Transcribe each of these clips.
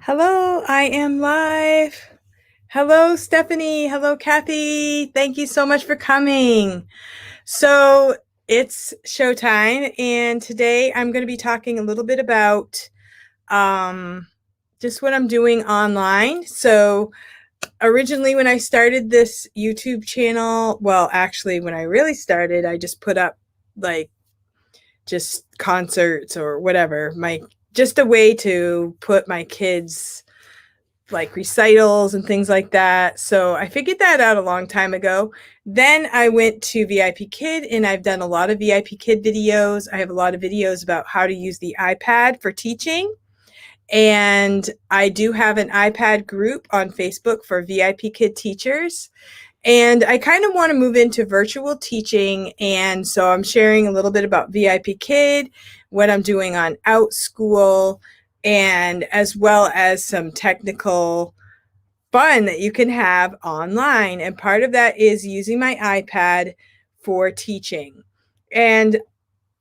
Hello, I am live. Hello, Stephanie. Hello, Kathy. Thank you so much for coming. So it's showtime, and today I'm going to be talking a little bit about um, just what I'm doing online. So originally, when I started this YouTube channel, well, actually, when I really started, I just put up like just concerts or whatever, my just a way to put my kids like recitals and things like that. So I figured that out a long time ago. Then I went to VIPKID and I've done a lot of VIPKID videos. I have a lot of videos about how to use the iPad for teaching. And I do have an iPad group on Facebook for VIPKID teachers. And I kind of want to move into virtual teaching. And so I'm sharing a little bit about VIPKID, what I'm doing on OUTSCHOOL, and as well as some technical fun that you can have online. And part of that is using my iPad for teaching. And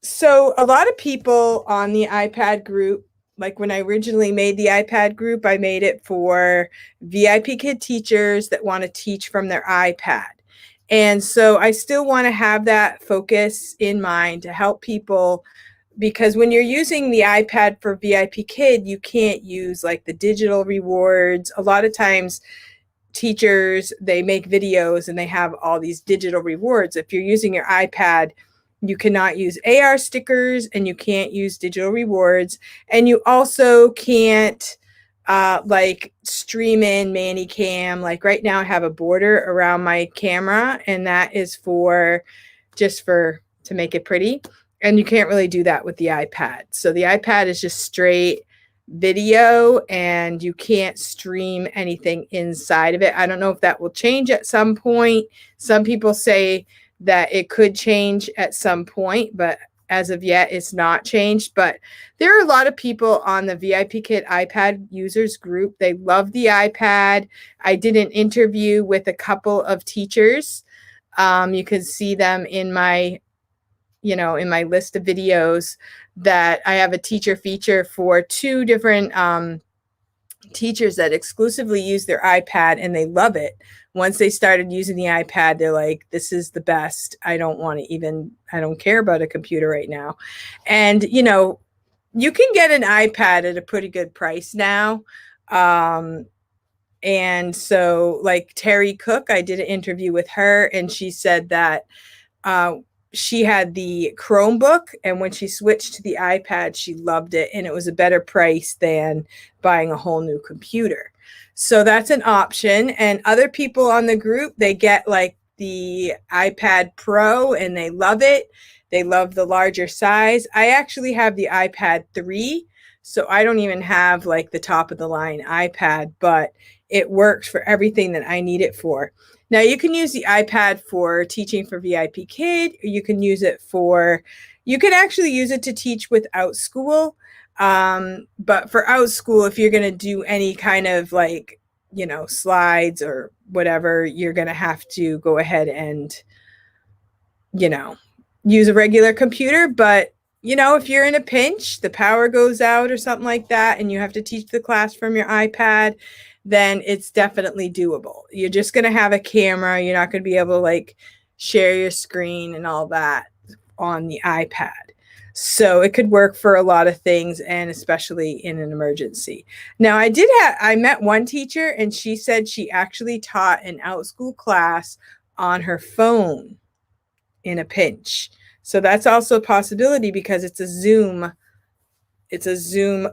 so a lot of people on the iPad group, like when I originally made the iPad group, I made it for VIPKID teachers that want to teach from their iPad. And so I still want to have that focus in mind to help people, because when you're using the iPad for VIPKID, you can't use like the digital rewards. A lot of times teachers, they make videos and they have all these digital rewards. If you're using your iPad, you cannot use AR stickers and you can't use digital rewards. And you also can't like stream in ManyCam. Like right now I have a border around my camera and that is for just for to make it pretty. And you can't really do that with the iPad. So the iPad is just straight video and you can't stream anything inside of it. I don't know if that will change at some point. Some people say that it could change at some point, but as of yet, it's not changed. But there are a lot of people on the VIPKID iPad users group. They love the iPad. I did an interview with a couple of teachers. You can see them in my in my list of videos that I have a teacher feature for two different teachers that exclusively use their iPad and they love it. Once they started using the iPad, they're like, this is the best. I don't care about a computer right now. And, you can get an iPad at a pretty good price now. And so like Terry Cook, I did an interview with her and she said that she had the Chromebook, and when she switched to the iPad, she loved it, and it was a better price than buying a whole new computer. So that's an option. And other people on the group, they get like the iPad Pro, and they love it. They love the larger size. I actually have the iPad 3, so I don't even have like the top of the line iPad, but it works for everything that I need it for. Now, you can use the iPad for teaching for VIPKID. You can actually use it to teach with OUTSCHOOL. But for OUTSCHOOL, if you're going to do any kind of like, slides or whatever, you're going to have to go ahead and, use a regular computer. But, if you're in a pinch, the power goes out or something like that, and you have to teach the class from your iPad, then it's definitely doable. You're just going to have a camera. You're not going to be able to like share your screen and all that on the iPad. So it could work for a lot of things, and especially in an emergency. Now, I met one teacher, and she said she actually taught an OUTSCHOOL class on her phone in a pinch. So that's also a possibility because it's a Zoom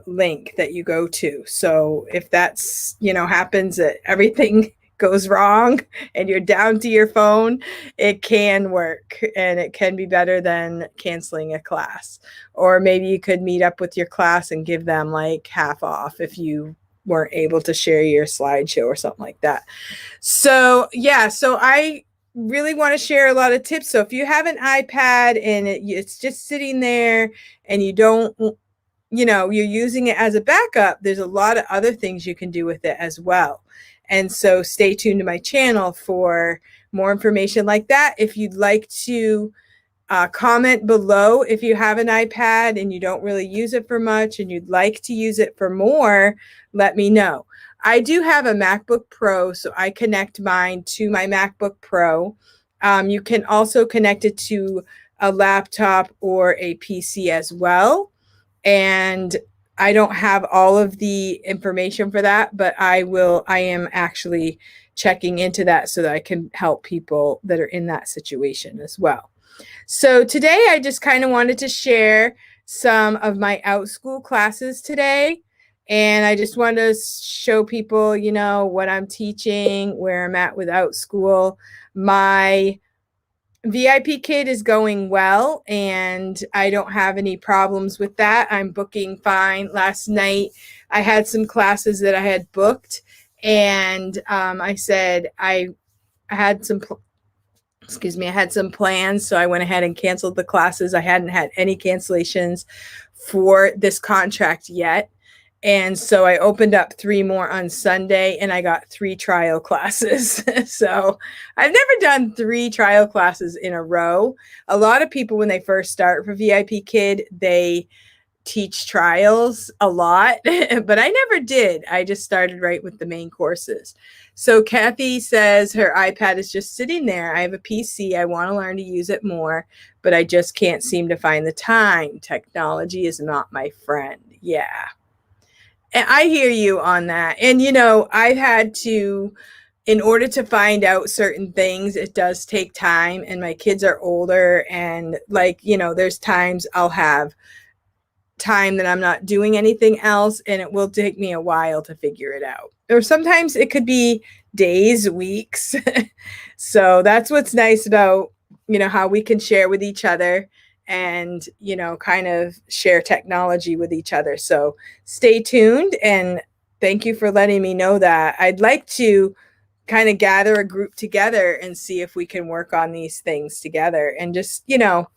link that you go to. So if that's, happens, that everything goes wrong and you're down to your phone, it can work, and it can be better than canceling a class. Or maybe you could meet up with your class and give them like half off if you weren't able to share your slideshow or something like that. So yeah, so I really want to share a lot of tips. So if you have an iPad and it's just sitting there and you don't, you're using it as a backup, there's a lot of other things you can do with it as well. And so stay tuned to my channel for more information like that. If you'd like to comment below if you have an iPad and you don't really use it for much and you'd like to use it for more, let me know. I do have a MacBook Pro, so I connect mine to my MacBook Pro. You can also connect it to a laptop or a PC as well. And I don't have all of the information for that, but I am actually checking into that so that I can help people that are in that situation as well. So today I just kind of wanted to share some of my OUTSCHOOL classes today. And I just want to show people, you know, what I'm teaching, where I'm at with OUTSCHOOL. My VIPKID is going well, and I don't have any problems with that. I'm booking fine. Last night I had some classes that I had booked, and I said I had some I had some plans, so I went ahead and canceled the classes. I hadn't had any cancellations for this contract yet. And so I opened up 3 more on Sunday, and I got 3 trial classes. So I've never done 3 trial classes in a row. A lot of people, when they first start for VIPKID, they teach trials a lot, but I never did. I just started right with the main courses. So Kathy says her iPad is just sitting there. I have a PC. I want to learn to use it more, but I just can't seem to find the time. Technology is not my friend. Yeah. And I hear you on that. And, you know, I've had to, in order to find out certain things, it does take time. And my kids are older. And like, you know, there's times I'll have time that I'm not doing anything else, and it will take me a while to figure it out. Or sometimes it could be days, weeks. So that's what's nice about, you know, how we can share with each other and, you know, kind of share technology with each other. So stay tuned, and thank you for letting me know that. I'd like to kind of gather a group together and see if we can work on these things together. And just, you know,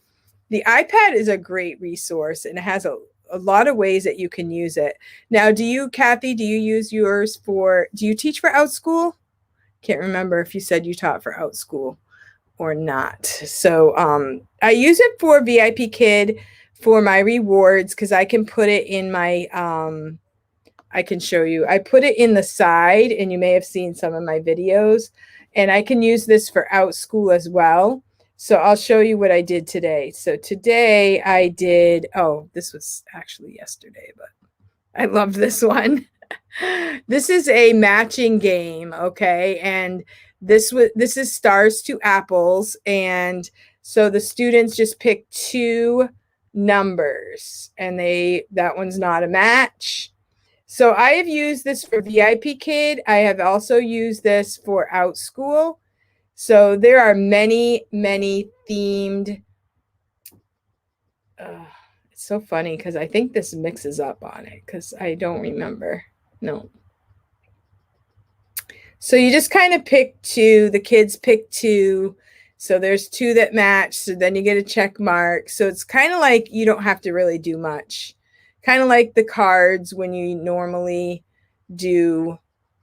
the iPad is a great resource, and it has a lot of ways that you can use it. Now, Kathy, do you use yours do you teach for OUTSCHOOL? Can't remember if you said you taught for OUTSCHOOL or not. So I use it for VIPKID for my rewards, because I can put it in my, I can show you. I put it in the side, and you may have seen some of my videos, and I can use this for OUTSCHOOL as well. So I'll show you what I did today. So today I did, oh, this was actually yesterday, but I love this one. This is a matching game, okay? And this is stars to apples, and so the students just pick 2 numbers, and that one's not a match. So I have used this for VIPKID. I have also used this for OUTSCHOOL. So there are many, many themed. It's so funny because I think this mixes up on it because I don't remember. No. So you just kind of pick 2. The kids pick 2. So there's 2 that match. So then you get a check mark. So it's kind of like you don't have to really do much. Kind of like the cards when you normally do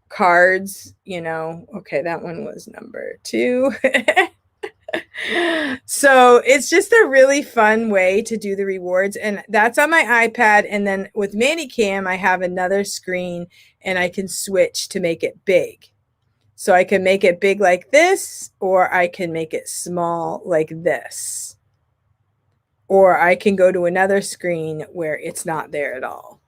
cards, you know. Okay, that one was number 2. So it's just a really fun way to do the rewards, and that's on my iPad. And then with Manicam, I have another screen, and I can switch to make it big. So I can make it big like this, or I can make it small like this, or I can go to another screen where it's not there at all.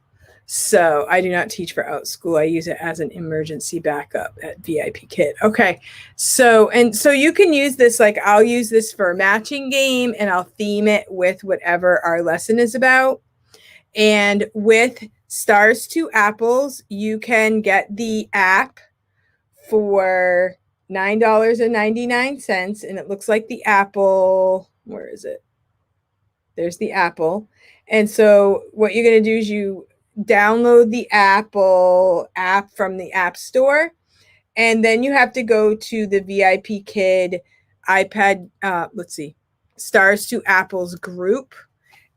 So I do not teach for OUTSCHOOL. I use it as an emergency backup at VIPKID. Okay. So you can use this, like I'll use this for a matching game, and I'll theme it with whatever our lesson is about. And with Stars to Apples, you can get the app for $9.99. And it looks like the apple. Where is it? There's the apple. And so what you're going to do is you download the Apple app from the App Store, and then you have to go to the VIPKID iPad, Stars to Apples group,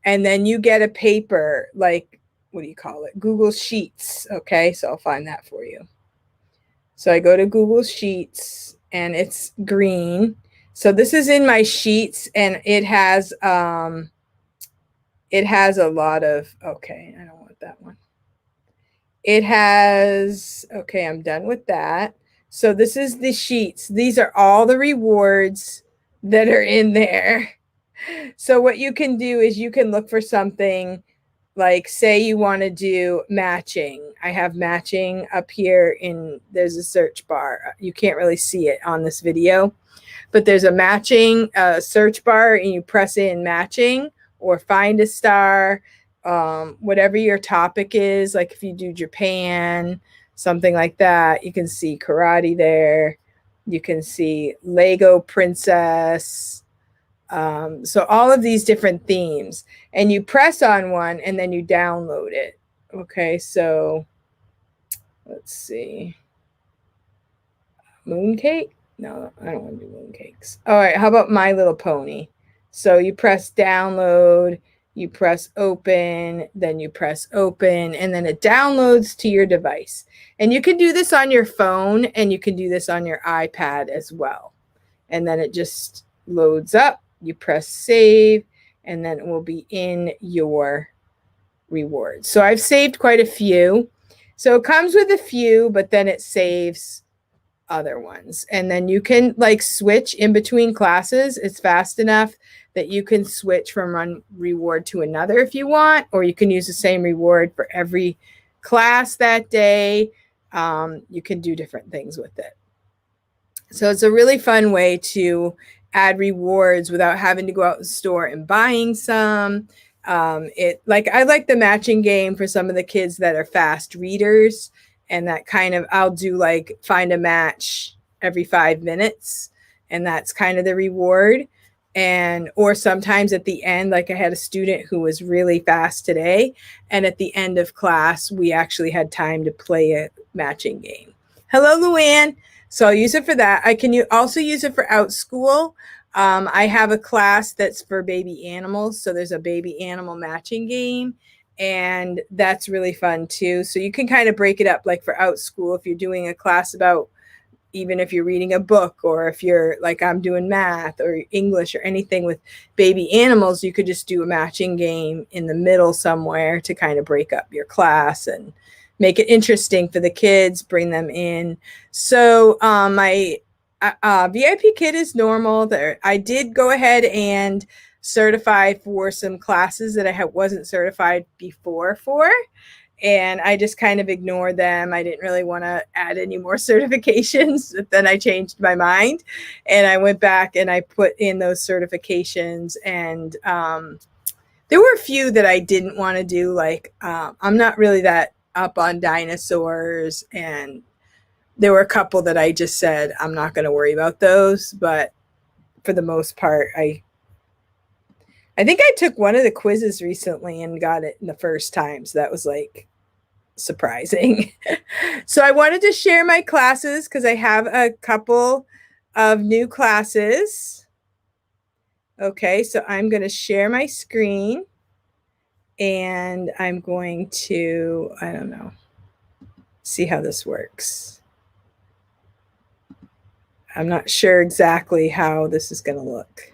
and then you get a paper, like, what do you call it? Google Sheets. Okay, so I'll find that for you. So I go to Google Sheets, and it's green. So this is in my sheets, and it has a lot of, okay, I don't want that one. It has, okay, I'm done with that. So this is the sheets. These are all the rewards that are in there. So what you can do is you can look for something like, say you want to do matching. I have matching up here there's a search bar. You can't really see it on this video, but there's a matching search bar, and you press in matching or find a star, whatever your topic is. Like if you do Japan, something like that, you can see karate there. You can see Lego princess. So all of these different themes, and you press on one and then you download it. Okay, so let's see. Mooncake? No, I don't want to do mooncakes. All right, how about My Little Pony? So you press download, you press open, then you press open, and then it downloads to your device. And you can do this on your phone, and you can do this on your iPad as well. And then it just loads up. You press save, and then it will be in your rewards. So I've saved quite a few. So it comes with a few, but then it saves other ones. And then you can like switch in between classes. It's fast enough that you can switch from one reward to another if you want, or you can use the same reward for every class that day. You can do different things with it. So it's a really fun way to add rewards without having to go out to the store and buying some. I like the matching game for some of the kids that are fast readers, and that kind of, I'll do like find a match every 5 minutes, and that's kind of the reward. And or sometimes at the end, like I had a student who was really fast today, and at the end of class we actually had time to play a matching game. Hello, Luann. So I'll use it for that. I can also use it for OUTSCHOOL. I have a class that's for baby animals, so there's a baby animal matching game, and that's really fun too. So you can kind of break it up, like for OUTSCHOOL, if you're doing a class about, even if you're reading a book, or if you're like I'm doing math or English or anything with baby animals, you could just do a matching game in the middle somewhere to kind of break up your class and make it interesting for the kids, bring them in. So my VIPKID is normal. There, I did go ahead and certify for some classes that I wasn't certified before for, and I just kind of ignored them. I didn't really want to add any more certifications, but then I changed my mind, and I went back and I put in those certifications. And there were a few that I didn't want to do. Like I'm not really that up on dinosaurs, and there were a couple that I just said I'm not going to worry about those. But for the most part, I think I took one of the quizzes recently and got it in the first time, so that was like surprising. So I wanted to share my classes because I have a couple of new classes. Okay, so I'm going to share my screen, and I'm going to, I don't know, see how this works. I'm not sure exactly how this is going to look.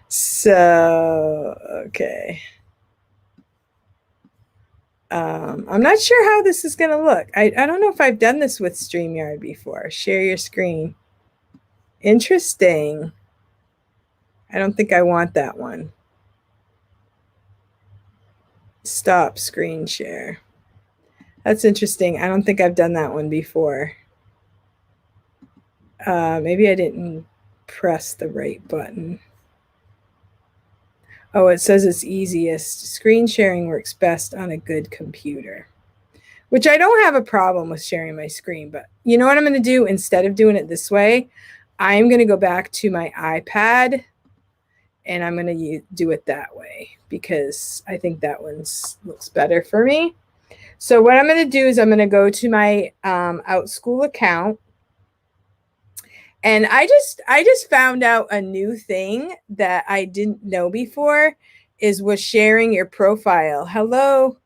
So, okay. I'm not sure how this is going to look. I don't know if I've done this with StreamYard before. Share your screen. Interesting. I don't think I want that one. Stop screen share. That's interesting. I don't think I've done that one before. Maybe I didn't press the right button. Oh, it says it's easiest. Screen sharing works best on a good computer, which I don't have a problem with sharing my screen. But you know what I'm going to do? Instead of doing it this way, I'm going to go back to my iPad, and I'm going to do it that way because I think that one looks better for me. So what I'm going to do is I'm going to go to my OUTSCHOOL account. And I just found out a new thing that I didn't know before was sharing your profile. Hello.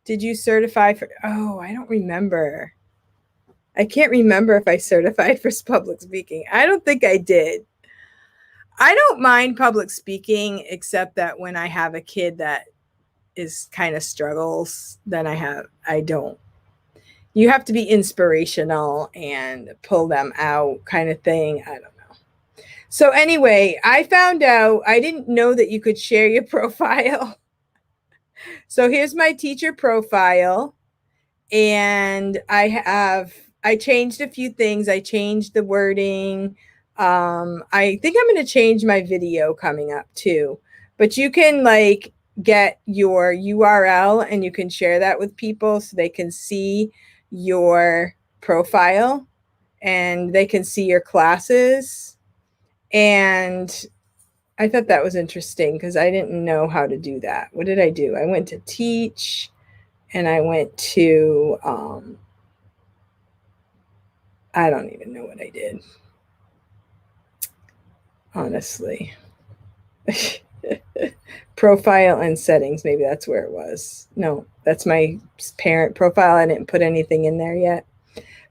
Did you certify for, oh, I don't remember. I can't remember if I certified for public speaking. I don't think I did. I don't mind public speaking, except that when I have a kid that is kind of struggles, then I don't. You have to be inspirational and pull them out kind of thing. I don't know. So anyway, I found out, I didn't know that you could share your profile. So here's my teacher profile. And I changed a few things. I changed the wording. I think I'm going to change my video coming up too. But you can like get your URL and you can share that with people so they can see your profile and they can see your classes. And I thought that was interesting because I didn't know how to do that. What did I do? I went to teach and I went to, I don't even know what I did. Honestly. Profile and settings. Maybe that's where it was. No, that's my parent profile. I didn't put anything in there yet.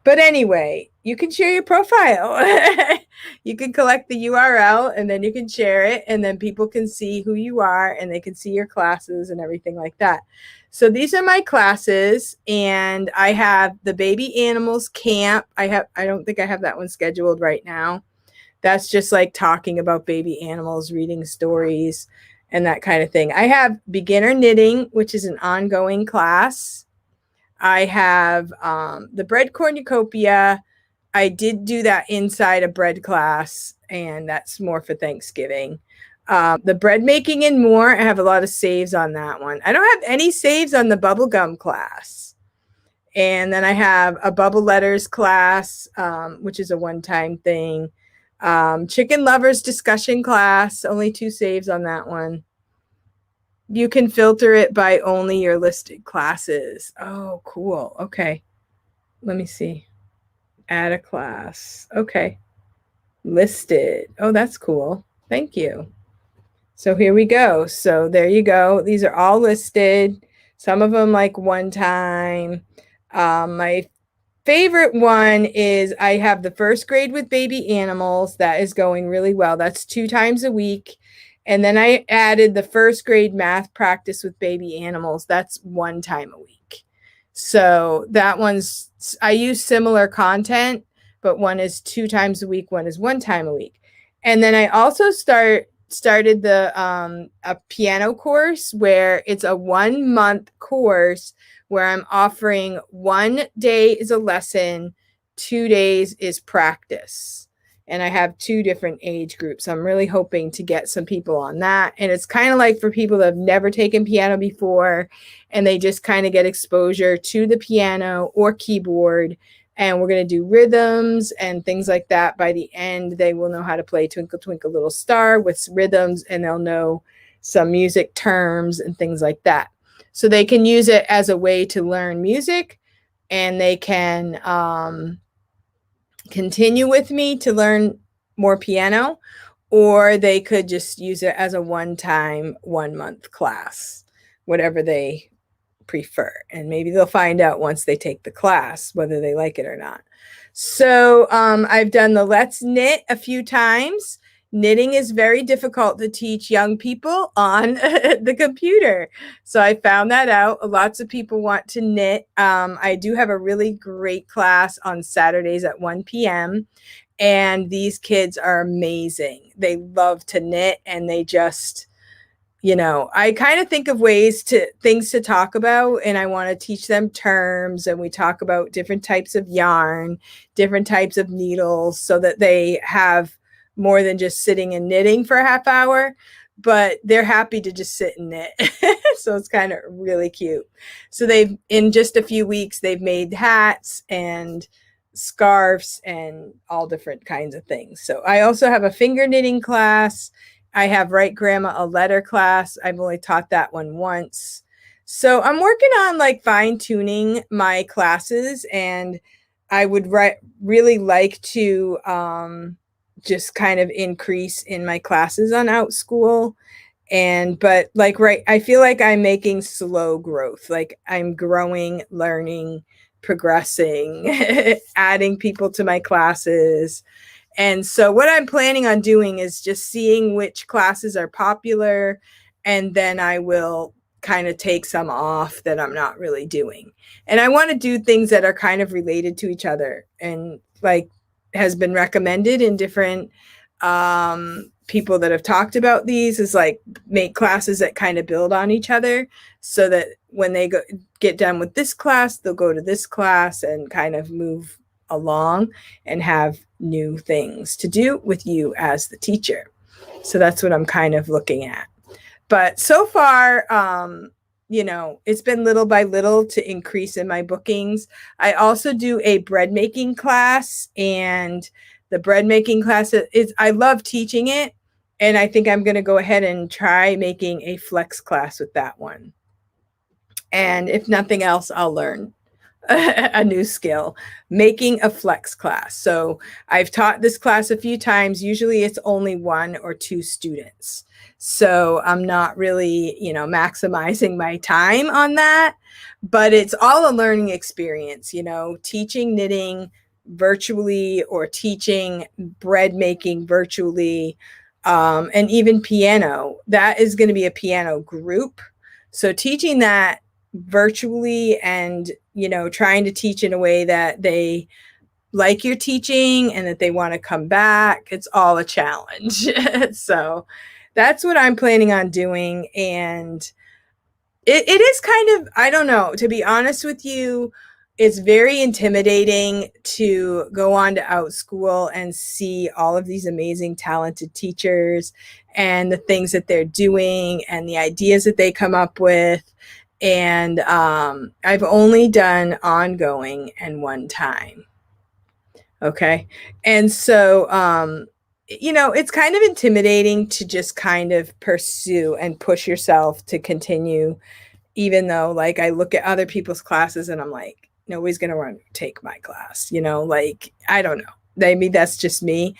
But anyway, you can share your profile. You can collect the URL and then you can share it and then people can see who you are and they can see your classes and everything like that. So these are my classes and I have the baby animals camp. I don't think I have that one scheduled right now. That's just like talking about baby animals, reading stories and that kind of thing. I have beginner knitting, which is an ongoing class. I have the bread cornucopia. I did do that inside a bread class, and that's more for Thanksgiving. The bread making and more, I have a lot of saves on that one. I don't have any saves on the bubblegum class. And then I have a bubble letters class, which is a one-time thing. Chicken lovers discussion class, only 2 saves on that one. You can filter it by only your listed classes. Oh, cool. Okay. Let me see. Add a class. Okay. Listed. Oh, that's cool. Thank you. So here we go. So there you go. These are all listed. Some of them like one time. My favorite one is I have the first grade with baby animals. That is going really well. That's 2 times a week. And then I added the first grade math practice with baby animals. That's 1 time a week. So that one's, I use similar content, but one is 2 times a week. One is 1 time a week. And then I also started the a piano course where it's a 1-month course where I'm offering 1 day is a lesson, 2 days is practice. And I have 2 different age groups. I'm really hoping to get some people on that. And it's kind of like for people that have never taken piano before and they just kind of get exposure to the piano or keyboard. And we're going to do rhythms and things like that. By the end, they will know how to play Twinkle, Twinkle, Little Star with rhythms, and they'll know some music terms and things like that. So they can use it as a way to learn music, and they can continue with me to learn more piano, or they could just use it as a one-time 1-month class, whatever they prefer. And maybe they'll find out once they take the class whether they like it or not. So I've done the Let's Knit a few times. Knitting is very difficult to teach young people on the computer. So I found that out. Lots of people want to knit. I do have a really great class on Saturdays at 1 p.m. And these kids are amazing. They love to knit and they just, you know, I kind of think of things to talk about, and I want to teach them terms, and we talk about different types of yarn, different types of needles, so that they have more than just sitting and knitting for a half hour, but they're happy to just sit and knit. So it's kind of really cute. So in just a few weeks, they've made hats and scarves and all different kinds of things. So I also have a finger knitting class. I have Write Grandma a Letter class. I've only taught that one once. So I'm working on like fine tuning my classes, and I would really like to just kind of increase in my classes on OUTSCHOOL. But like, I feel like I'm making slow growth. Like I'm growing, learning, progressing, adding people to my classes. And so what I'm planning on doing is just seeing which classes are popular, and then I will kind of take some off that I'm not really doing. And I want to do things that are kind of related to each other, and like has been recommended in different people that have talked about these, is like make classes that kind of build on each other, so that when they get done with this class, they'll go to this class and kind of move along and have new things to do with you as the teacher. So that's what I'm kind of looking at. But so far, it's been little by little to increase in my bookings. I also do a bread making class, and the bread making class is, I love teaching it. And I think I'm going to go ahead and try making a flex class with that one. And if nothing else, I'll learn a new skill, making a flex class. So I've taught this class a few times. Usually it's only 1 or 2 students. So I'm not really, maximizing my time on that, but it's all a learning experience, teaching knitting virtually, or teaching bread making virtually, and even piano. That is going to be a piano group. So teaching that virtually, and trying to teach in a way that they like your teaching and that they want to come back, it's all a challenge. So that's what I'm planning on doing. And it is kind of, I don't know, to be honest with you, it's very intimidating to go on to OUTSCHOOL and see all of these amazing, talented teachers and the things that they're doing and the ideas that they come up with. And I've only done ongoing and one time. Okay. And so, it's kind of intimidating to just kind of pursue and push yourself to continue, even though like I look at other people's classes and I'm like, nobody's going to want to take my class, like, I don't know. Maybe that's just me,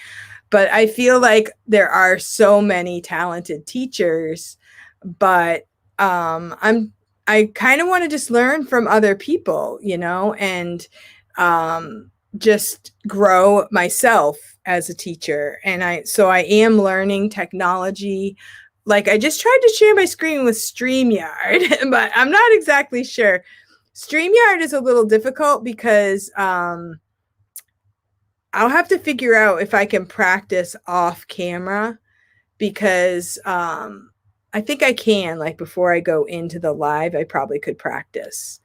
but I feel like there are so many talented teachers, but I kind of want to just learn from other people, and just grow myself as a teacher. And so I am learning technology. Like I just tried to share my screen with StreamYard, but I'm not exactly sure. StreamYard is a little difficult because I'll have to figure out if I can practice off camera, because I think I can, like before I go into the live, I probably could practice.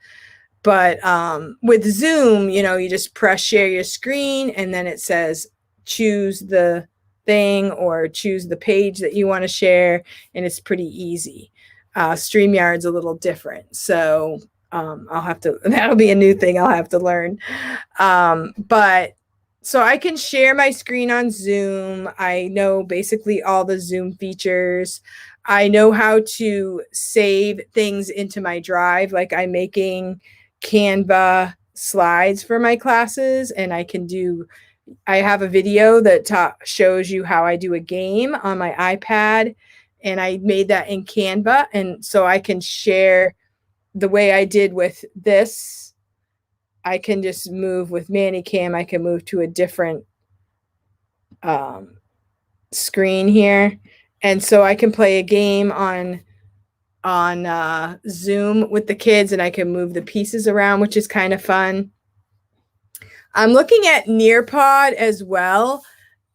But with Zoom, you just press share your screen, and then it says choose the thing or choose the page that you want to share, and it's pretty easy. StreamYard's a little different. So that'll be a new thing I'll have to learn. But so I can share my screen on Zoom. I know basically all the Zoom features. I know how to save things into my drive. Like I'm making Canva slides for my classes, and I have a video that shows you how I do a game on my iPad, and I made that in Canva. And so I can share the way I did with this. I can just move with ManyCam. I can move to a different screen here. And so I can play a game on Zoom with the kids, and I can move the pieces around, which is kind of fun. I'm looking at Nearpod as well,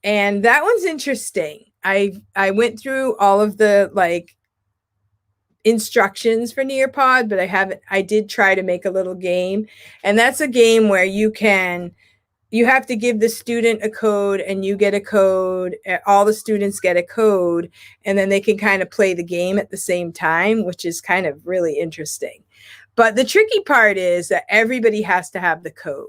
and that one's interesting. I went through all of the like instructions for Nearpod, but I did try to make a little game, and that's a game where you have to give the student a code, and you get a code, all the students get a code, and then they can kind of play the game at the same time, which is kind of really interesting. But the tricky part is that everybody has to have the code.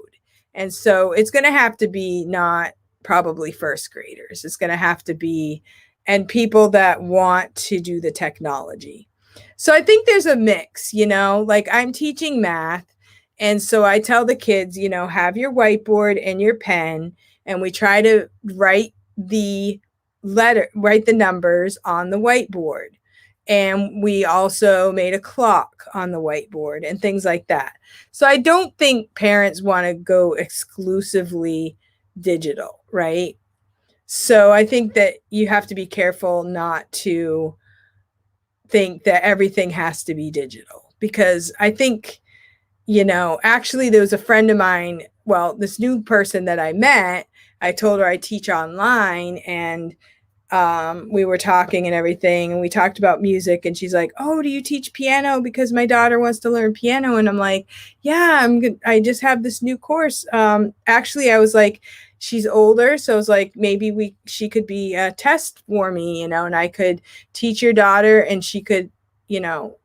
And so it's going to have to be not probably first graders. It's going to have to be, and people that want to do the technology. So I think there's a mix, like I'm teaching math. And so I tell the kids, have your whiteboard and your pen, and we try to write the numbers on the whiteboard. And we also made a clock on the whiteboard and things like that. So I don't think parents want to go exclusively digital, right? So I think that you have to be careful not to think that everything has to be digital, because I think, actually there was a friend of mine, well, this new person that I met, I told her I teach online, and we were talking and everything, and we talked about music, and she's like, oh, do you teach piano? Because my daughter wants to learn piano. And I'm like, yeah, I just have this new course. Actually, I was like, she's older, so I was like, maybe she could be a test for me, and I could teach your daughter, and she could,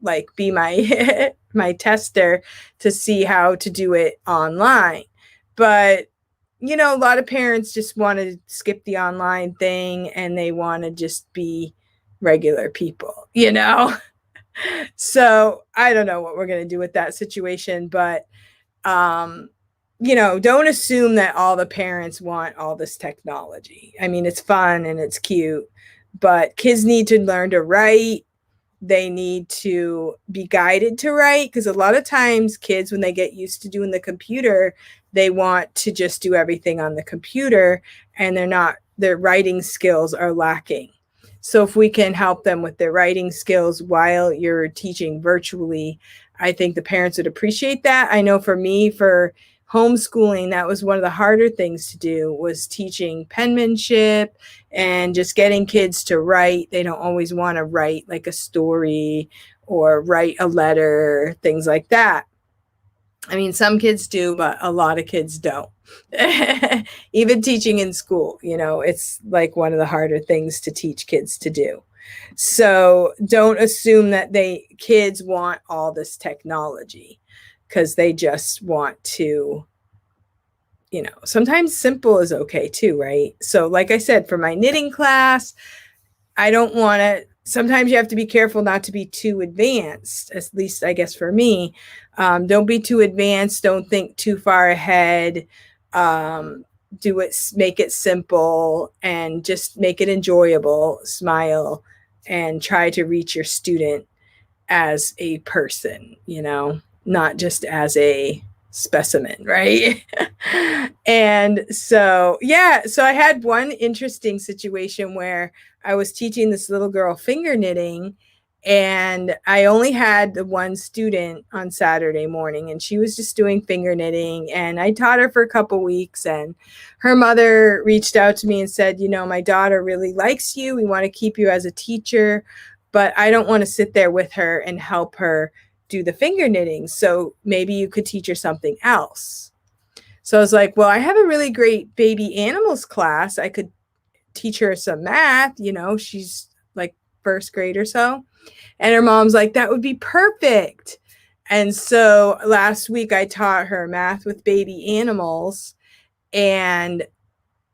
like be my my tester to see how to do it online. But a lot of parents just want to skip the online thing, and they want to just be regular people. So I don't know what we're going to do with that situation, but, don't assume that all the parents want all this technology. I mean, it's fun and it's cute, but kids need to learn to write. They need to be guided to write, because a lot of times kids, when they get used to doing the computer, they want to just do everything on the computer, and their writing skills are lacking. So if we can help them with their writing skills while you're teaching virtually, I think the parents would appreciate that. I know for me, for homeschooling, that was one of the harder things to do, was teaching penmanship and just getting kids to write. They don't always want to write like a story or write a letter, things like that. I mean, some kids do, but a lot of kids don't. Even teaching in school, it's like one of the harder things to teach kids to do. So don't assume that kids want all this technology, because they just want to, sometimes simple is okay too, right? So like I said, for my knitting class, I don't want to, sometimes you have to be careful not to be too advanced, at least I guess for me. Don't be too advanced. Don't think too far ahead. Make it simple, and just make it enjoyable, smile, and try to reach your student as a person, not just as a specimen, right? And so, yeah, so I had one interesting situation where I was teaching this little girl finger knitting, and I only had the one student on Saturday morning, and she was just doing finger knitting, and I taught her for a couple weeks, and her mother reached out to me and said, my daughter really likes you. We want to keep you as a teacher, but I don't want to sit there with her and help her do the finger knitting. So maybe you could teach her something else. So I was like, well, I have a really great baby animals class. I could teach her some math. She's like first grade or so. And her mom's like, that would be perfect. And so last week I taught her math with baby animals. And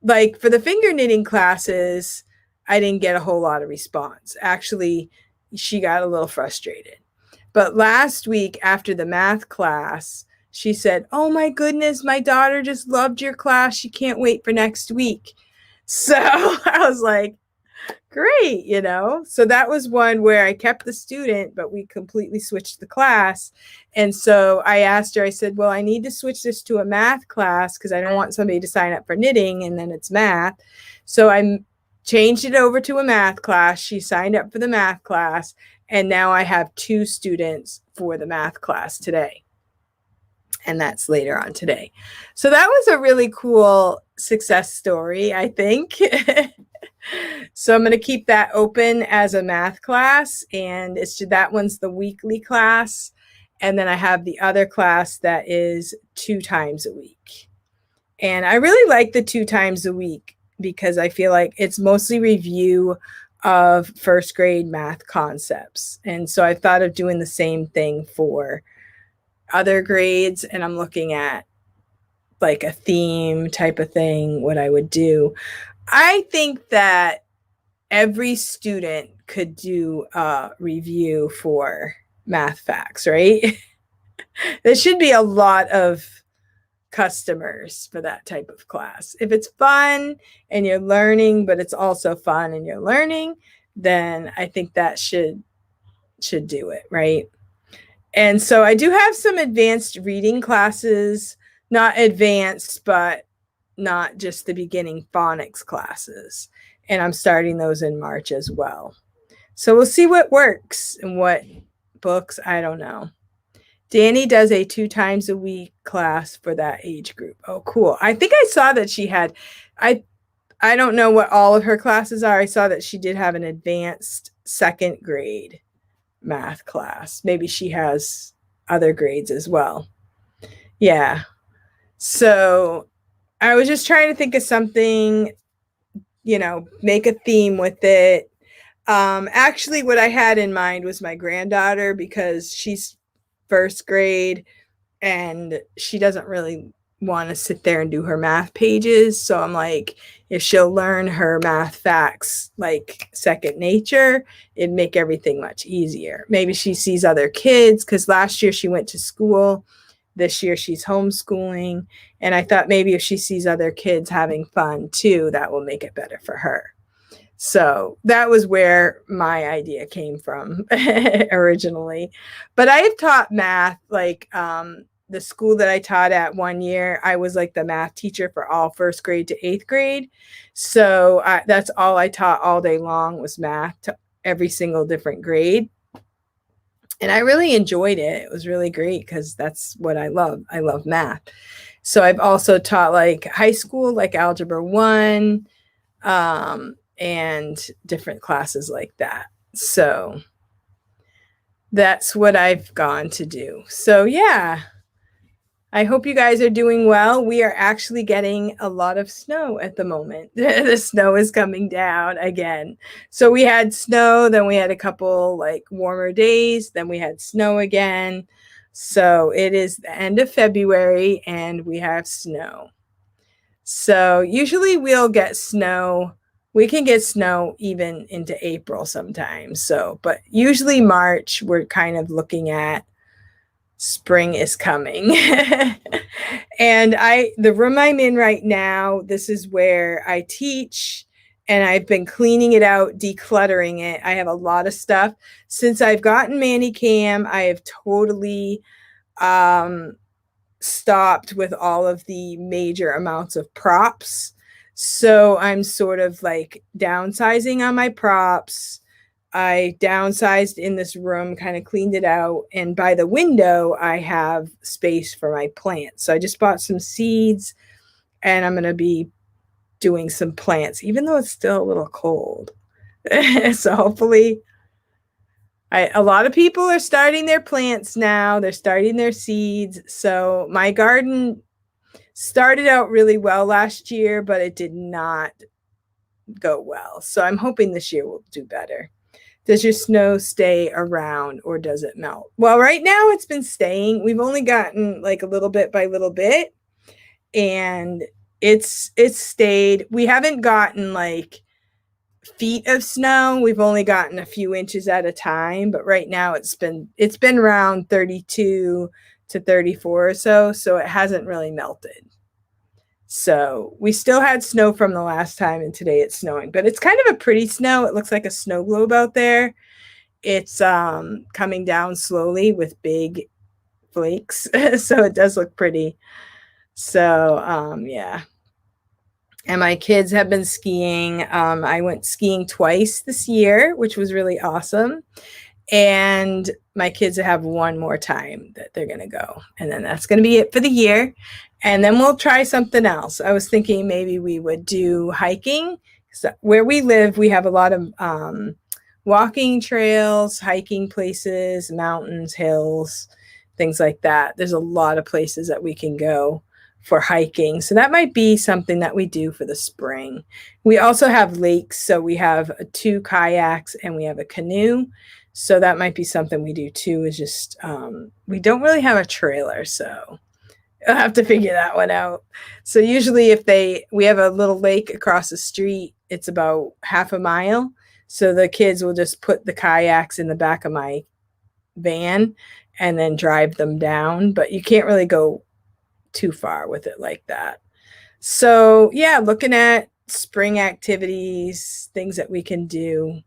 like for the finger knitting classes, I didn't get a whole lot of response. Actually, she got a little frustrated. But last week after the math class, she said, oh my goodness, my daughter just loved your class. She can't wait for next week. So I was like, great, So that was one where I kept the student, but we completely switched the class. And so I asked her, I said, well, I need to switch this to a math class, because I don't want somebody to sign up for knitting and then it's math. So I changed it over to a math class. She signed up for the math class, and now I have 2 students for the math class today. And that's later on today. So that was a really cool success story, I think. So I'm going to keep that open as a math class, and that one's the weekly class. And then I have the other class that is 2 times a week. And I really like the 2 times a week, because I feel like it's mostly review of first grade math concepts. And so I thought of doing the same thing for other grades, and I'm looking at like a theme type of thing, what I would do. I think that every student could do a review for math facts, right? There should be a lot of customers for that type of class. If it's fun and you're learning, but it's also fun and you're learning, then I think that should should do it, right? And so I do have some advanced reading classes, not advanced, but not just the beginning phonics classes. And I'm starting those in March as well. So we'll see what works and what books, I don't know. Danny does a 2 times a week class for that age group. Oh, cool. I think I saw that she had, I don't know what all of her classes are. I saw that she did have an advanced 2nd grade math class. Maybe she has other grades as well. Yeah. So I was just trying to think of something, make a theme with it. Actually, what I had in mind was my granddaughter, because she's 1st grade and she doesn't really want to sit there and do her math pages. So I'm like, if she'll learn her math facts like second nature, it'd make everything much easier. Maybe she sees other kids, because last year she went to school. This year she's homeschooling. And I thought maybe if she sees other kids having fun too, that will make it better for her. So that was where my idea came from originally. But I have taught math, like the school that I taught at 1 year, I was like the math teacher for all 1st grade to 8th grade. So that's all I taught all day long was math to every single different grade. And I really enjoyed it. It was really great because that's what I love. I love math. So I've also taught like high school, like Algebra 1, and different classes like that. So that's what I've gone to do. So yeah, I hope you guys are doing well. We are actually getting a lot of snow at the moment. The snow is coming down again. So we had snow, then we had a couple like warmer days, then we had snow again. So it is the end of February and we have snow. So usually we'll get snow. We can get snow even into April sometimes. So, but usually March, we're kind of looking at spring is coming. And the room I'm in right now, this is where I teach, and I've been cleaning it out, decluttering it. I have a lot of stuff. Since I've gotten Manicam, I have totally stopped with all of the major amounts of props. So I'm sort of like downsizing on my props. I downsized in this room, kind of cleaned it out. And by the window, I have space for my plants. So I just bought some seeds and I'm going to be doing some plants, even though it's still a little cold. So hopefully, a lot of people are starting their plants now. They're starting their seeds. So my garden started out really well last year, but it did not go well. So I'm hoping this year will do better. Does your snow stay around or does it melt? Well, right now it's been staying. We've only gotten like a little bit by little bit, and it's stayed. We haven't gotten like feet of snow. We've only gotten a few inches at a time, but right now it's been around 32 to 34 or so, so it hasn't really melted. So we still had snow from the last time, and today it's snowing, but it's kind of a pretty snow. It looks like a snow globe out there. It's coming down slowly with big flakes. So it does look pretty. So yeah. And my kids have been skiing. I went skiing twice this year, which was really awesome. And my kids have one more time that they're going to go. And then that's going to be it for the year. And then we'll try something else. I was thinking maybe we would do hiking. So where we live, we have a lot of walking trails, hiking places, mountains, hills, things like that. There's a lot of places that we can go for hiking. So that might be something that we do for the spring. We also have lakes. So we have 2 kayaks and we have a canoe. So that might be something we do too, is just, we don't really have a trailer. So I'll have to figure that one out. So usually we have a little lake across the street. It's about half a mile. So the kids will just put the kayaks in the back of my van and then drive them down. But you can't really go too far with it like that. So yeah, looking at spring activities, things that we can do.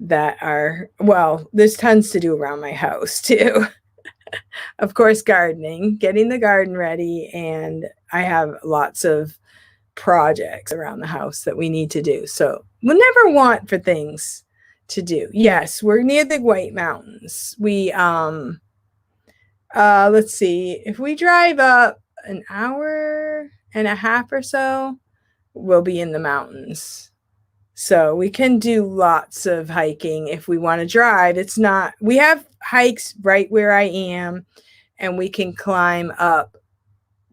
that are, well, there's tons to do around my house too. Of course, gardening, getting the garden ready, and I have lots of projects around the house that we need to do. So we'll never want for things to do. Yes, we're near the White Mountains. We let's see, if we drive up an hour and a half or so, we'll be in the mountains. So we can do lots of hiking if we want to drive. It's not, we have hikes right where I am, and we can climb up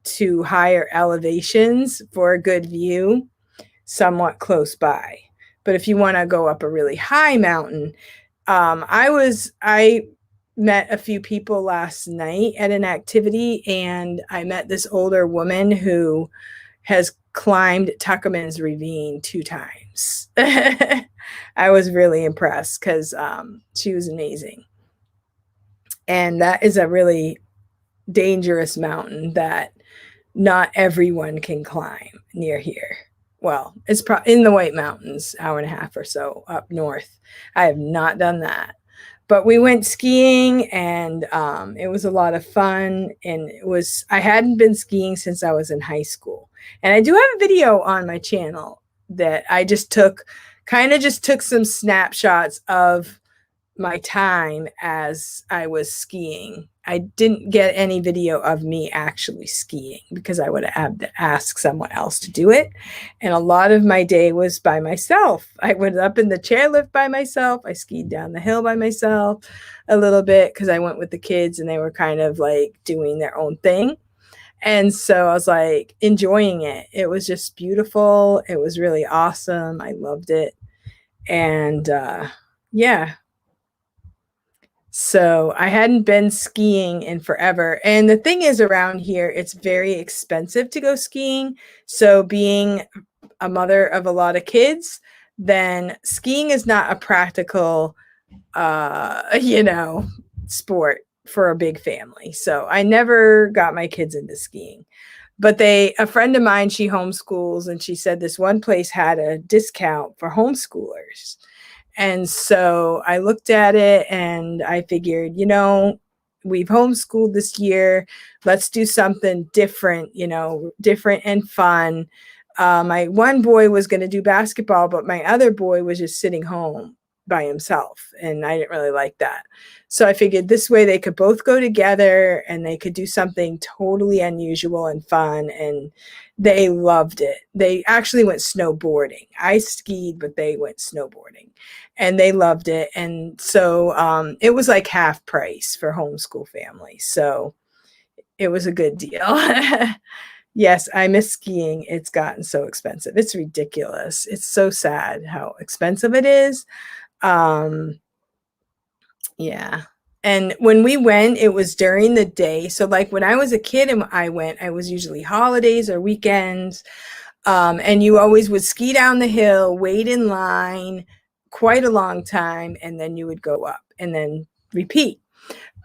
to higher elevations for a good view, somewhat close by. But if you want to go up a really high mountain, I met a few people last night at an activity, and I met this older woman who has climbed Tuckerman's Ravine 2 times. I was really impressed because she was amazing. And that is a really dangerous mountain that not everyone can climb near here. Well, it's in the White Mountains, hour and a half or so up north. I have not done that. But we went skiing, and it was a lot of fun. And I hadn't been skiing since I was in high school. And I do have a video on my channel that I just took some snapshots of my time as I was skiing. I didn't get any video of me actually skiing because I would have to ask someone else to do it. And a lot of my day was by myself. I went up in the chairlift by myself. I skied down the hill by myself a little bit because I went with the kids and they were kind of like doing their own thing. And so I was like enjoying it. It was just beautiful. It was really awesome. I loved it. And yeah. So I hadn't been skiing in forever. And the thing is, around here, it's very expensive to go skiing. So being a mother of a lot of kids, then skiing is not a practical, sport for a big family. So I never got my kids into skiing. But a friend of mine, she homeschools, and she said this one place had a discount for homeschoolers. And so I looked at it and I figured, we've homeschooled this year. Let's do something different, different and fun. My one boy was going to do basketball, but my other boy was just sitting home by himself. And I didn't really like that. So I figured this way they could both go together and they could do something totally unusual and fun. And they loved it. They actually went snowboarding. I skied, but they went snowboarding and they loved it. And so it was like half price for homeschool families. So it was a good deal. Yes, I miss skiing. It's gotten so expensive. It's ridiculous. It's so sad how expensive it is. Yeah. And when we went, it was during the day. So like when I was a kid and I went, I was usually holidays or weekends. And you always would ski down the hill, wait in line quite a long time, and then you would go up and then repeat.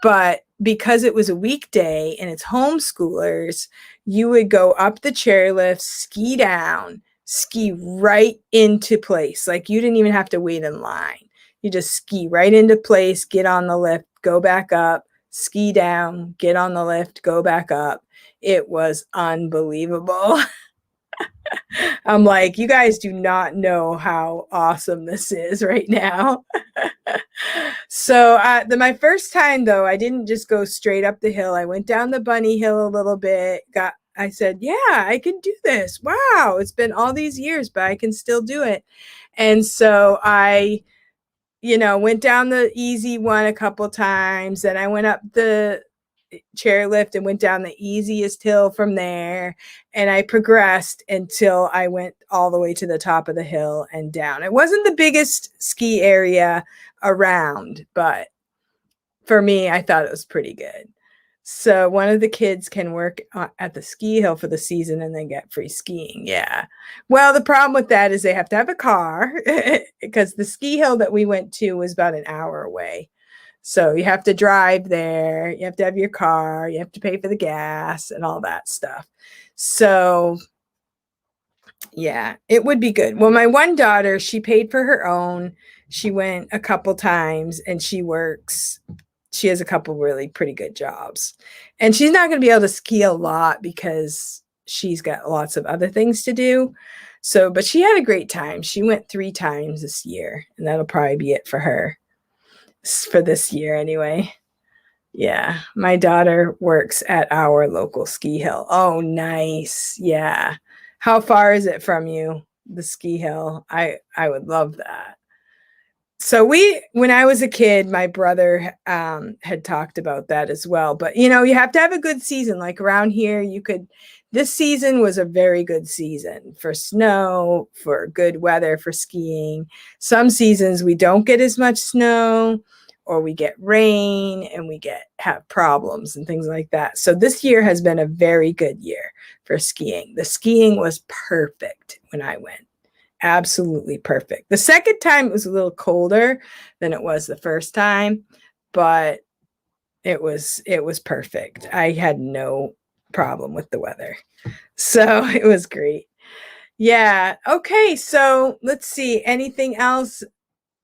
But because it was a weekday and it's homeschoolers, you would go up the chairlift, ski down, ski right into place. Like you didn't even have to wait in line. You just ski right into place, get on the lift, go back up, ski down, get on the lift, go back up. It was unbelievable. I'm like, you guys do not know how awesome this is right now. So my first time, though, I didn't just go straight up the hill. I went down the bunny hill a little bit. I said, yeah, I can do this. Wow, it's been all these years, but I can still do it. And so I went down the easy one a couple times. Then I went up the chairlift and went down the easiest hill from there. And I progressed until I went all the way to the top of the hill and down. It wasn't the biggest ski area around, but for me, I thought it was pretty good. So one of the kids can work at the ski hill for the season and then get free skiing. Yeah. Well, the problem with that is they have to have a car because the ski hill that we went to was about an hour away. So you have to drive there. You have to have your car. You have to pay for the gas and all that stuff. So yeah, it would be good. Well, my one daughter, she paid for her own. She went a couple times and she has a couple really pretty good jobs. And she's not going to be able to ski a lot because she's got lots of other things to do. So, but she had a great time. She went 3 times this year, and that'll probably be it for her for this year anyway. Yeah, my daughter works at our local ski hill. Oh, nice. Yeah. How far is it from you, the ski hill? I would love that. So when I was a kid, my brother had talked about that as well. But you have to have a good season. Like around here, this season was a very good season for snow, for good weather, for skiing. Some seasons we don't get as much snow, or we get rain and have problems and things like that. So this year has been a very good year for skiing. The skiing was perfect when I went. Absolutely perfect. The second time it was a little colder than it was the first time, but it was perfect. I had no problem with the weather. So it was great. Yeah. Okay. So let's see. Anything else?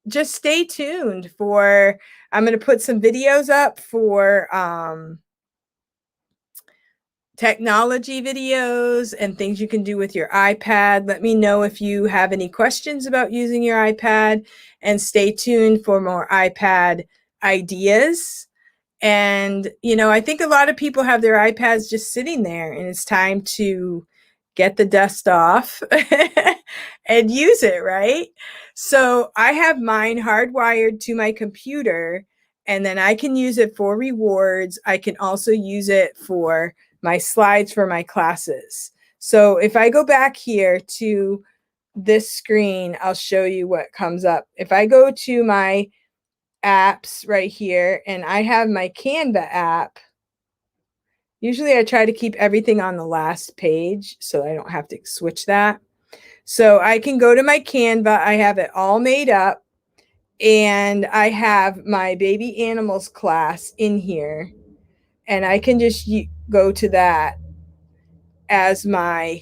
Just stay tuned I'm going to put some videos up for technology videos and things you can do with your iPad. Let me know if you have any questions about using your iPad, and stay tuned for more iPad ideas. And, I think a lot of people have their iPads just sitting there, and it's time to get the dust off and use it, right? So I have mine hardwired to my computer, and then I can use it for rewards. I can also use it for my slides for my classes. So if I go back here to this screen, I'll show you what comes up. If I go to my apps right here, and I have my Canva app, usually I try to keep everything on the last page so I don't have to switch that. So I can go to my Canva. I have it all made up, and I have my baby animals class in here, and I can just go to that as my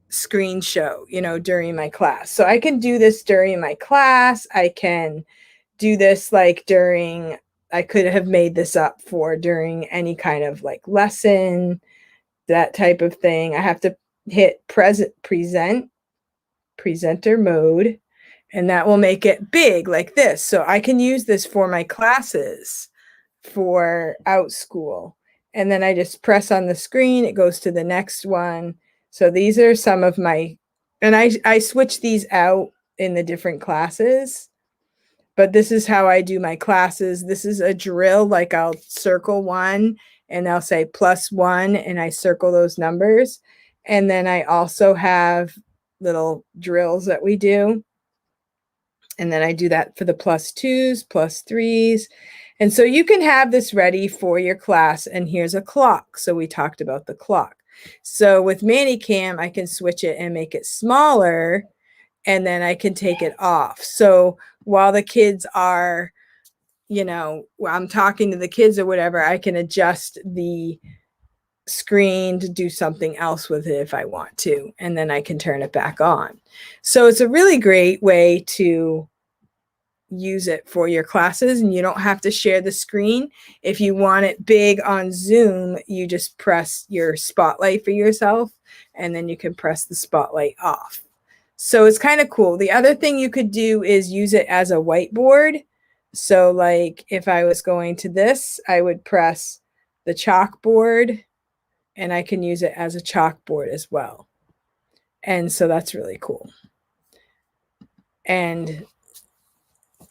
screen show, during my class. So I can do this during my class. I can do this I could have made this up for during any kind of like lesson, that type of thing. I have to hit presenter mode, and that will make it big like this. So I can use this for my classes for OUTSCHOOL. And then I just press on the screen, it goes to the next one. So these are some of and I switch these out in the different classes, but this is how I do my classes. This is a drill, like I'll circle one and I'll say +1, and I circle those numbers. And then I also have little drills that we do. And then I do that for the +2s, +3s. And so you can have this ready for your class. And here's a clock. So we talked about the clock. So with ManyCam, I can switch it and make it smaller, and then I can take it off. So while the kids are, I'm talking to the kids or whatever, I can adjust the screen to do something else with it if I want to, and then I can turn it back on. So it's a really great way to use it for your classes, and you don't have to share the screen. If you want it big on Zoom, you just press your spotlight for yourself, and then you can press the spotlight off. So it's kind of cool. The other thing you could do is use it as a whiteboard. So like if I was going to this, I would press the chalkboard, and I can use it as a chalkboard as well. And so that's really cool. And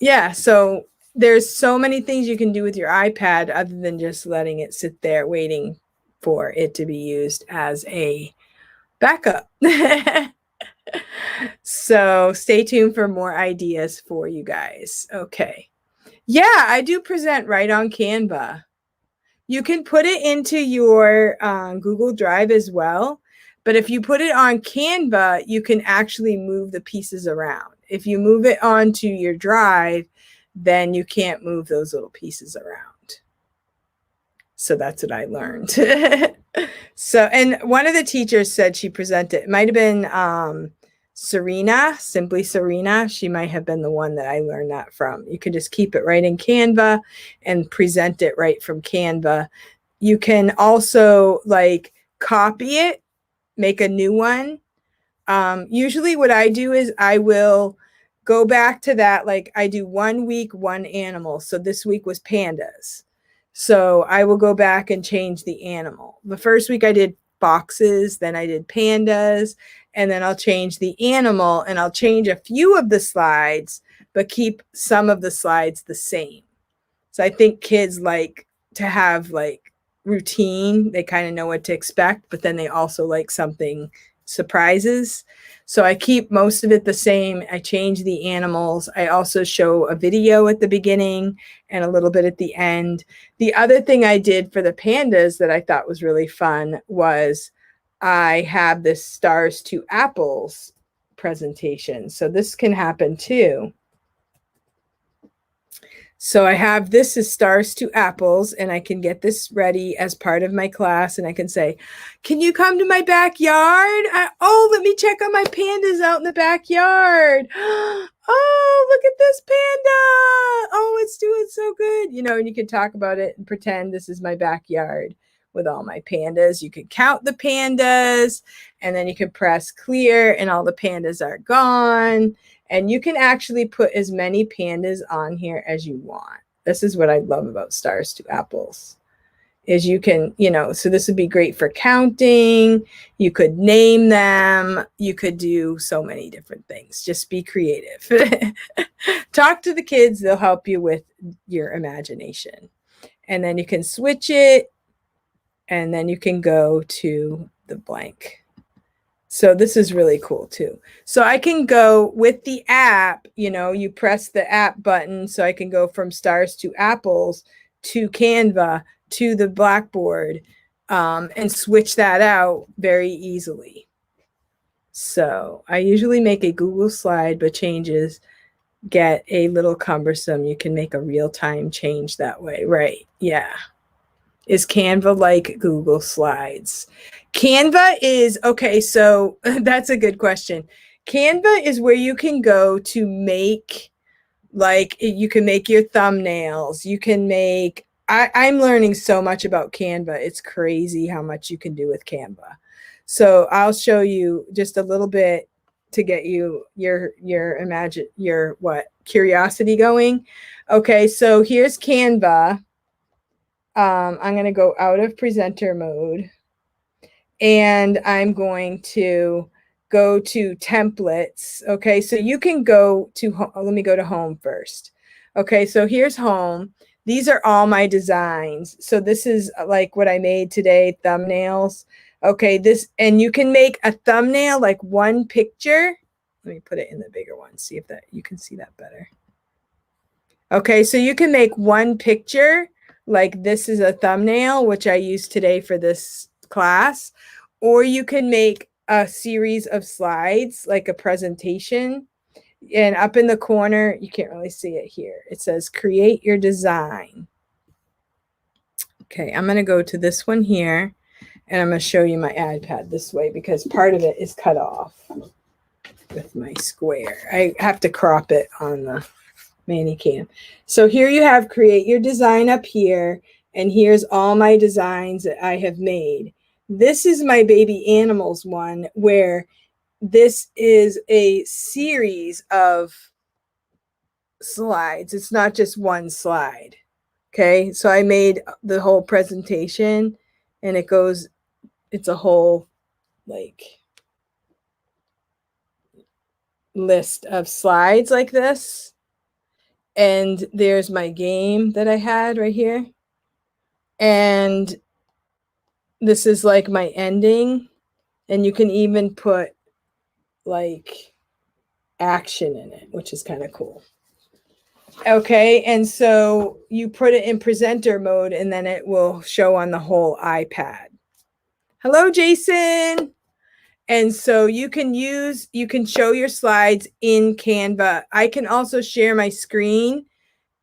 yeah, so there's so many things you can do with your iPad other than just letting it sit there waiting for it to be used as a backup. So stay tuned for more ideas for you guys. Okay. Yeah, I do present right on Canva. You can put it into your Google Drive as well. But if you put it on Canva, you can actually move the pieces around. If you move it onto your drive, then you can't move those little pieces around. So that's what I learned. So, and one of the teachers said she presented, it might have been Serena, Simply Serena. She might have been the one that I learned that from. You can just keep it right in Canva and present it right from Canva. You can also like copy it, make a new one. Usually what I do is I will go back to that. Like I do 1 week, one animal. So this week was pandas. So I will go back and change the animal. The first week I did boxes, then I did pandas, and then I'll change the animal and I'll change a few of the slides, but keep some of the slides the same. So I think kids like to have like routine. They kind of know what to expect, but then they also like something surprises. So I keep most of it the same. I change the animals. I also show a video at the beginning and a little bit at the end. The other thing I did for the pandas that I thought was really fun was I have this stars to apples presentation. So this can happen too. So I have this is stars to apples, and I can get this ready as part of my class. And I can say, can you come to my backyard? Oh, let me check on my pandas out in the backyard. Oh, look at this panda. Oh, it's doing so good. You know, and you can talk about it and pretend this is my backyard with all my pandas. You can count the pandas, and then you can press clear and all the pandas are gone. And you can actually put as many pandas on here as you want. This is what I love about stars to apples is you can, you know, so this would be great for counting. You could name them. You could do so many different things. Just be creative. Talk to the kids. They'll help you with your imagination. And then you can switch it. And then you can go to the blank. So this is really cool too. So I can go with the app, you know, you press the app button. So I can go from stars to apples to Canva to the Blackboard and switch that out very easily. So I usually make a Google slide, but changes get a little cumbersome. You can make a real-time change that way, right? Yeah. Is Canva like Google Slides? Canva is, okay, so that's a good question. Canva is where you can go to make, like, you can make your thumbnails. You can make, I'm learning so much about Canva. It's crazy how much you can do with Canva. So I'll show you just a little bit to get you your curiosity going. Okay, so here's Canva. I'm going to go out of presenter mode and I'm going to go to templates. Okay, so you can go to, let me go to home first. Okay, so here's home. These are all my designs. So this is like what I made today, thumbnails. Okay, this, and you can make a thumbnail like one picture. Let me put it in the bigger one, see if that you can see that better. Okay, so you can make one picture. Like this is a thumbnail, which I used today for this class, or you can make a series of slides, like a presentation. And up in the corner, you can't really see it here. It says create your design. Okay, I'm going to go to this one here, and I'm going to show you my iPad this way because part of it is cut off with my square. I have to crop it on the Manicam. So here you have create your design up here, and here's all my designs that I have made. This is my baby animals one, where this is a series of slides. It's not just one slide. Okay, so I made the whole presentation, and it goes, it's a whole like list of slides like this. And there's my game that I had right here. And this is like my ending. And you can even put like action in it, which is kind of cool. Okay, and so you put it in presenter mode and then it will show on the whole iPad. Hello, Jason. And so you can show your slides in Canva. I can also share my screen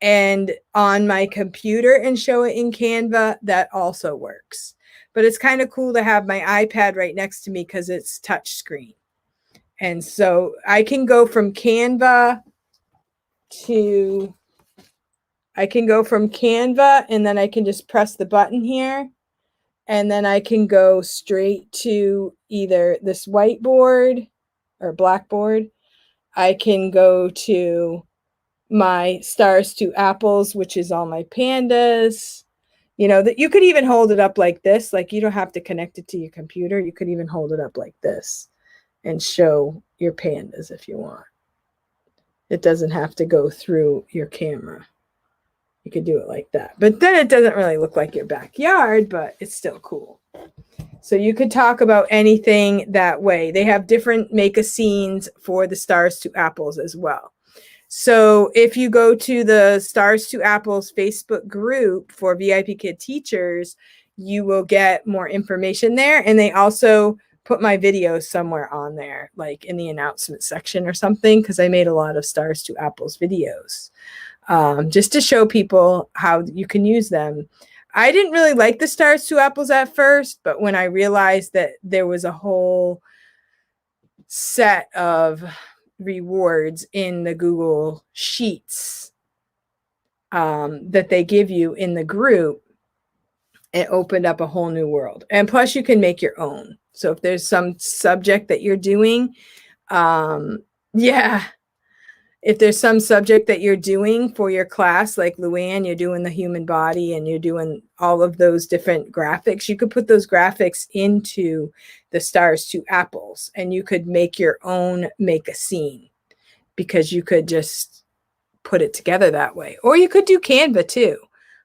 and on my computer and show it in Canva. That also works. But it's kind of cool to have my iPad right next to me because it's touch screen. And so I can go from Canva and then I can just press the button here. And then I can go straight to either this whiteboard or blackboard. I can go to my stars to apples, which is all my pandas. You know, that you could even hold it up like this. Like, you don't have to connect it to your computer. You could even hold it up like this and show your pandas if you want. It doesn't have to go through your camera. You could do it like that. But then it doesn't really look like your backyard, but it's still cool. So you could talk about anything that way. They have different make a scenes for the stars to apples as well. So if you go to the Stars to Apples Facebook group for VIPKID teachers, you will get more information there. And they also put my videos somewhere on there, like in the announcement section or something, because I made a lot of Stars to Apples videos, just to show people how you can use them. I didn't really like the Stars to Apples at first, but when I realized that there was a whole set of rewards in the Google Sheets that they give you in the group, it opened up a whole new world. And plus you can make your own. So if there's some subject that you're doing, if there's some subject that you're doing for your class, like Luann, you're doing the human body and you're doing all of those different graphics, you could put those graphics into the Stars to Apples and you could make your own make a scene, because you could just put it together that way. Or you could do Canva too.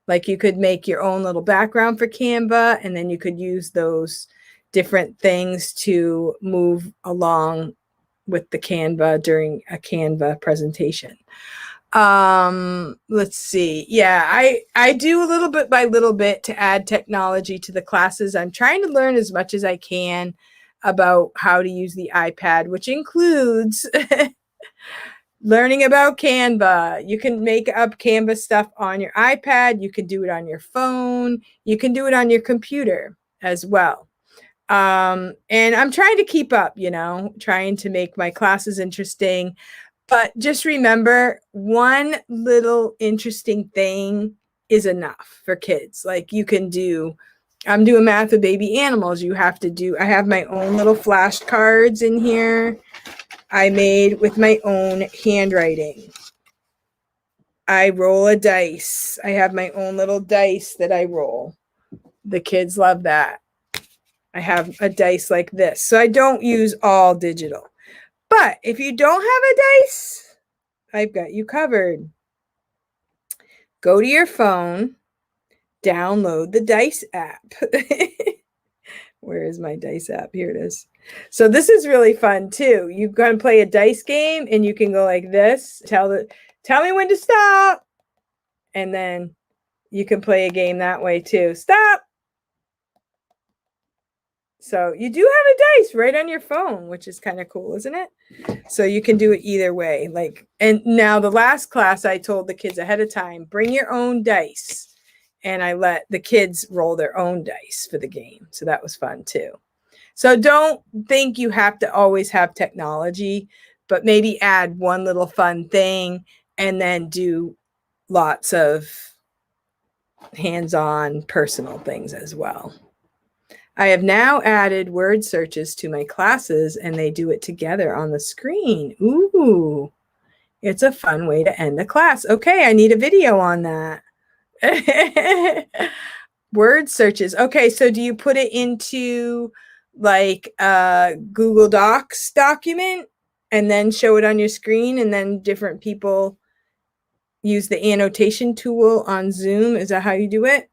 Like, you could make your own little background for Canva, and then you could use those different things to move along with the Canva during a Canva presentation. Let's see. Yeah, I do a little bit by little bit to add technology to the classes. I'm trying to learn as much as I can about how to use the iPad, which includes learning about Canva. You can make up Canva stuff on your iPad. You can do it on your phone. You can do it on your computer as well. And I'm trying to keep up, trying to make my classes interesting. But just remember, one little interesting thing is enough for kids. Like, I'm doing math with baby animals. I have my own little flashcards in here I made with my own handwriting. I roll a dice. I have my own little dice that I roll. The kids love that. I have a dice like this. So I don't use all digital. But if you don't have a dice, I've got you covered. Go to your phone, download the dice app. Where is my dice app? Here it is. So this is really fun too. You can play a dice game and you can go like this. Tell me when to stop. And then you can play a game that way too. Stop. So you do have a dice right on your phone, which is kind of cool, isn't it? So you can do it either way. And now the last class, I told the kids ahead of time, bring your own dice. And I let the kids roll their own dice for the game. So that was fun too. So don't think you have to always have technology, but maybe add one little fun thing and then do lots of hands-on personal things as well. I have now added word searches to my classes and they do it together on the screen. Ooh, it's a fun way to end a class. Okay, I need a video on that. Word searches. Okay, so do you put it into like a Google Docs document and then show it on your screen, and then different people use the annotation tool on Zoom? Is that how you do it?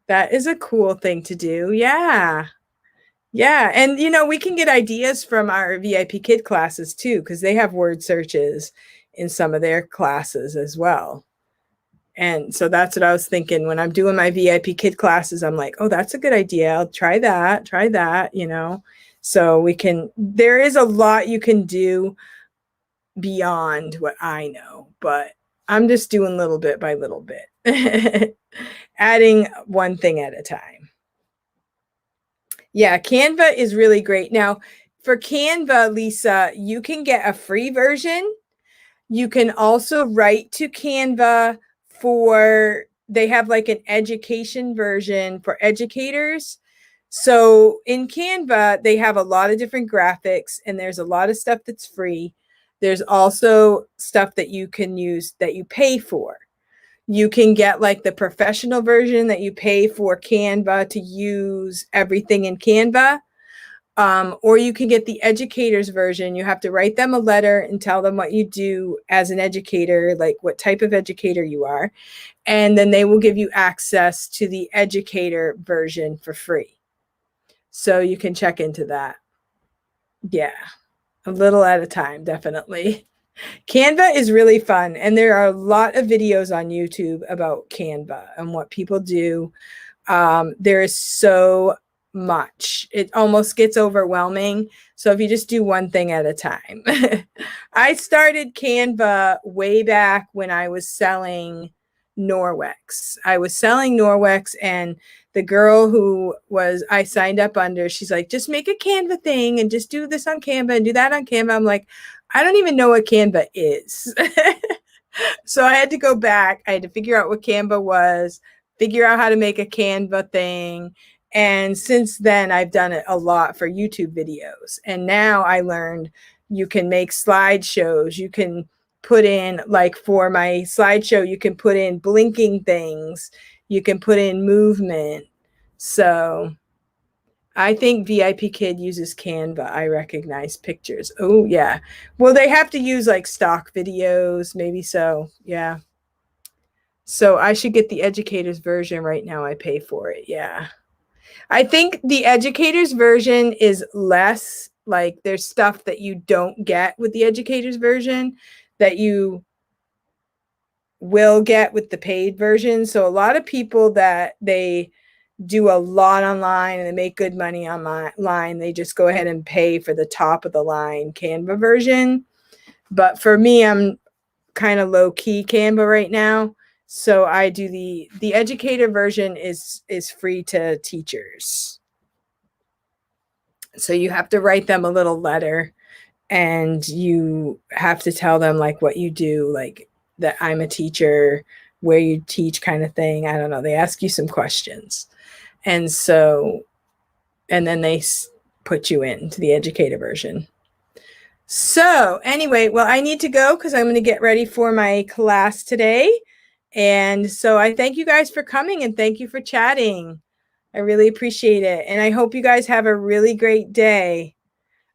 That is a cool thing to do. Yeah. Yeah. And, we can get ideas from our VIPKID classes too, because they have word searches in some of their classes as well. And so that's what I was thinking when I'm doing my VIPKID classes. I'm like, oh, that's a good idea. I'll try that. So there is a lot you can do beyond what I know, but I'm just doing little bit by little bit, adding one thing at a time. Yeah, Canva is really great. Now, for Canva, Lisa, you can get a free version. You can also write to Canva they have like an education version for educators. So in Canva, they have a lot of different graphics and there's a lot of stuff that's free. There's also stuff that you can use that you pay for. You can get like the professional version that you pay for Canva to use everything in Canva. Or you can get the educator's version. You have to write them a letter and tell them what you do as an educator, like what type of educator you are. And then they will give you access to the educator version for free. So you can check into that. Yeah, a little at a time, definitely. Canva is really fun. And there are a lot of videos on YouTube about Canva and what people do. There is so much. It almost gets overwhelming. So if you just do one thing at a time. I started Canva way back when I was selling Norwex. I was selling Norwex, and the girl who I signed up under, she's like, just make a Canva thing and just do this on Canva and do that on Canva. I'm like, I don't even know what Canva is. So I had to go back. I had to figure out what Canva was, figure out how to make a Canva thing. And since then, I've done it a lot for YouTube videos. And now I learned you can make slideshows. You can put in, like for my slideshow, you can put in blinking things. You can put in movement. So I think VIPKID uses Canva. I recognize pictures. Oh, yeah. Well, they have to use like stock videos, maybe so. Yeah. So I should get the educator's version right now. I pay for it. Yeah. I think the educator's version is less, like there's stuff that you don't get with the educator's version that you will get with the paid version. So a lot of people that they do a lot online and they make good money online, they just go ahead and pay for the top of the line Canva version. But for me, I'm kind of low key Canva right now. So I do the educator version is free to teachers. So you have to write them a little letter and you have to tell them like what you do, like that I'm a teacher, where you teach kind of thing. I don't know. They ask you some questions. And then they put you into the educator version. So anyway, well, I need to go because I'm going to get ready for my class today. And so I thank you guys for coming and thank you for chatting. I really appreciate it. And I hope you guys have a really great day.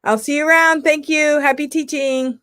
I'll see you around. Thank you. Happy teaching.